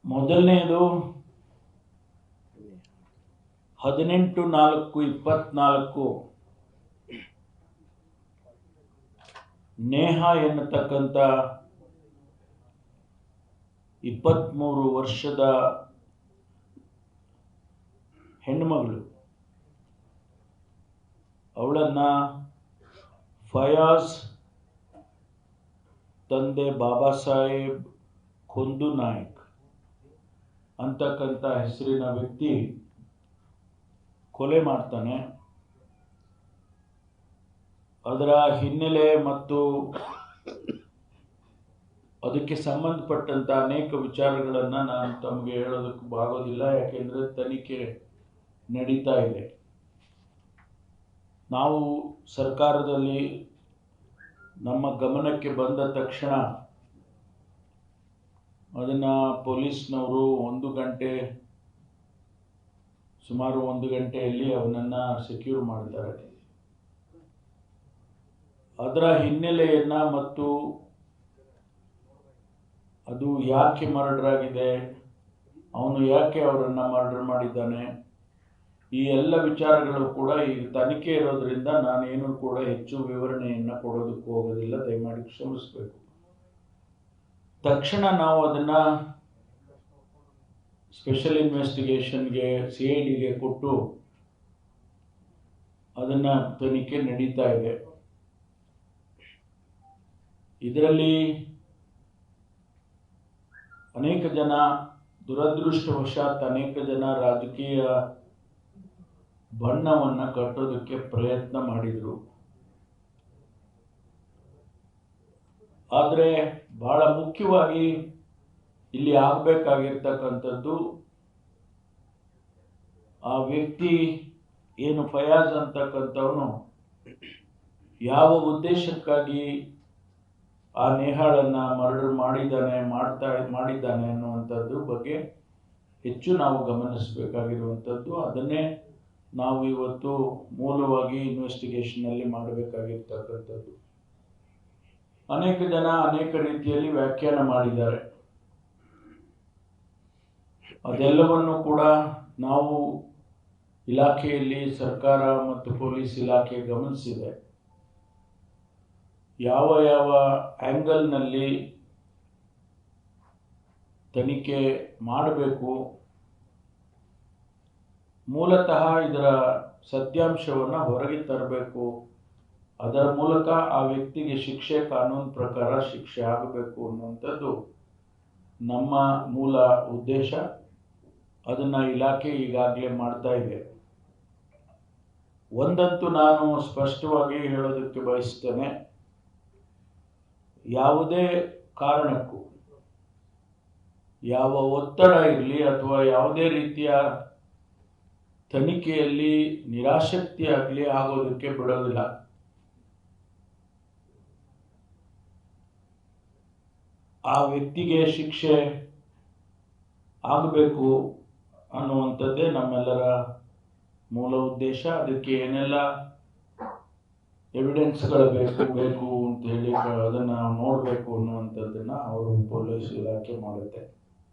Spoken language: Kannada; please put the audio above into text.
ಮೊದಲನೇದು 18/4/24 ನೇಹಾ ಎನ್ನತಕ್ಕಂಥ 23 ವರ್ಷದ ಹೆಣ್ಣುಮಗಳು, ಅವಳನ್ನು ಫಯಾಜ್ ತಂದೆ ಬಾಬಾ ಸಾಹೇಬ್ ಖುಂದು ನಾಯಕ್ ಅಂತಕ್ಕಂಥ ಹೆಸರಿನ ವ್ಯಕ್ತಿ ಕೊಲೆ ಮಾಡ್ತಾನೆ. ಅದರ ಹಿನ್ನೆಲೆ ಮತ್ತು ಅದಕ್ಕೆ ಸಂಬಂಧಪಟ್ಟಂಥ ಅನೇಕ ವಿಚಾರಗಳನ್ನು ನಾನು ತಮಗೆ ಹೇಳೋದಕ್ಕೆ ಆಗೋದಿಲ್ಲ, ಯಾಕೆಂದರೆ ತನಿಖೆ ನಡೀತಾ ಇದೆ. ನಾವು ಸರ್ಕಾರದಲ್ಲಿ ನಮ್ಮ ಗಮನಕ್ಕೆ ಬಂದ ತಕ್ಷಣ ಅದನ್ನು ಪೊಲೀಸ್ನವರು ಸುಮಾರು 1 ಗಂಟೆಯಲ್ಲಿ ಅವನನ್ನು ಸೆಕ್ಯೂರ್ ಮಾಡ್ತಾರೆ. ಅದರ ಹಿನ್ನೆಲೆಯನ್ನು ಮತ್ತು ಅದು ಯಾಕೆ ಮರ್ಡರ್ ಆಗಿದೆ, ಅವನು ಯಾಕೆ ಅವರನ್ನು ಮರ್ಡರ್ ಮಾಡಿದ್ದಾನೆ, ಈ ಎಲ್ಲ ವಿಚಾರಗಳು ಕೂಡ ಈಗ ತನಿಖೆ ಇರೋದ್ರಿಂದ ನಾನೇನು ಕೂಡ ಹೆಚ್ಚು ವಿವರಣೆಯನ್ನು ಕೊಡೋದಕ್ಕೆ ಹೋಗೋದಿಲ್ಲ, ದಯಮಾಡಿ ಕ್ಷಮಿಸಬೇಕು. ತಕ್ಷಣ ನಾವು ಅದನ್ನು ಸ್ಪೆಷಲ್ ಇನ್ವೆಸ್ಟಿಗೇಷನ್ಗೆ CIDಗೆ ಕೊಟ್ಟು ಅದನ್ನು ತನಿಖೆ ನಡೀತಾ ಇದೆ. ಇದರಲ್ಲಿ ಅನೇಕ ಜನ ದುರದೃಷ್ಟವಶಾತ್ ಅನೇಕ ಜನ ರಾಜಕೀಯ ಬಣ್ಣವನ್ನು ಕಟ್ಟೋದಕ್ಕೆ ಪ್ರಯತ್ನ ಮಾಡಿದರು. ಆದರೆ ಬಹಳ ಮುಖ್ಯವಾಗಿ ಇಲ್ಲಿ ಆಗಬೇಕಾಗಿರ್ತಕ್ಕಂಥದ್ದು, ಆ ವ್ಯಕ್ತಿ ಏನು ಫಯಾಜ್ ಅಂತಕ್ಕಂಥವನು ಯಾವ ಉದ್ದೇಶಕ್ಕಾಗಿ ಆ ನೇಹಾಳನ್ನು ಮರ್ಡರ್ ಮಾಡಿದ್ದಾನೆ ಅನ್ನುವಂಥದ್ದು ಬಗ್ಗೆ ಹೆಚ್ಚು ನಾವು ಗಮನಿಸಬೇಕಾಗಿರುವಂಥದ್ದು. ಅದನ್ನೇ ನಾವು ಇವತ್ತು ಮೂಲವಾಗಿ ಇನ್ವೆಸ್ಟಿಗೇಷನಲ್ಲಿ ಮಾಡಬೇಕಾಗಿರ್ತಕ್ಕಂಥದ್ದು. ಅನೇಕ ಜನ ಅನೇಕ ರೀತಿಯಲ್ಲಿ ವ್ಯಾಖ್ಯಾನ ಮಾಡಿದ್ದಾರೆ. ಅದೆಲ್ಲವನ್ನು ಕೂಡ ನಾವು ಇಲಾಖೆಯಲ್ಲಿ, ಸರ್ಕಾರ ಮತ್ತು ಪೊಲೀಸ್ ಇಲಾಖೆ ಗಮನಿಸಿದೆ. ಯಾವ ಆ್ಯಂಗಲ್ನಲ್ಲಿ ತನಿಖೆ ಮಾಡಬೇಕು, ಮೂಲತಃ ಇದರ ಸತ್ಯಾಂಶವನ್ನು ಹೊರಗೆ ತರಬೇಕು, ಅದರ ಮೂಲಕ ಆ ವ್ಯಕ್ತಿಗೆ ಶಿಕ್ಷೆ, ಕಾನೂನು ಪ್ರಕಾರ ಶಿಕ್ಷೆ ಆಗಬೇಕು ಅನ್ನುವಂಥದ್ದು ನಮ್ಮ ಮೂಲ ಉದ್ದೇಶ. ಅದನ್ನು ಇಲಾಖೆ ಈಗಾಗಲೇ ಮಾಡ್ತಾ ಇದೆ. ಒಂದಂತೂ ನಾನು ಸ್ಪಷ್ಟವಾಗಿ ಹೇಳೋದಕ್ಕೆ ಬಯಸ್ತೇನೆ, ಯಾವುದೇ ಕಾರಣಕ್ಕೂ ಯಾವ ಒತ್ತಡ ಇರಲಿ ಅಥವಾ ಯಾವುದೇ ರೀತಿಯ ತನಿಖೆಯಲ್ಲಿ ನಿರಾಸಕ್ತಿ ಆಗಲಿ ಆಗೋದಕ್ಕೆ ಬಿಡೋದಿಲ್ಲ. ಆ ವ್ಯಕ್ತಿಗೆ ಶಿಕ್ಷೆ ಆಗಬೇಕು ಅನ್ನುವಂಥದ್ದೇ ನಮ್ಮೆಲ್ಲರ ಮೂಲ ಉದ್ದೇಶ. ಅದಕ್ಕೆ ಏನೆಲ್ಲ ಎವಿಡೆನ್ಸ್ಗಳು ಬೇಕು ಅಂತ ಹೇಳಿ ಅದನ್ನು ನೋಡಬೇಕು ಅನ್ನುವಂಥದ್ದನ್ನು ಅವರು ಪೊಲೀಸ್ ಇಲಾಖೆ ಮಾಡುತ್ತೆ.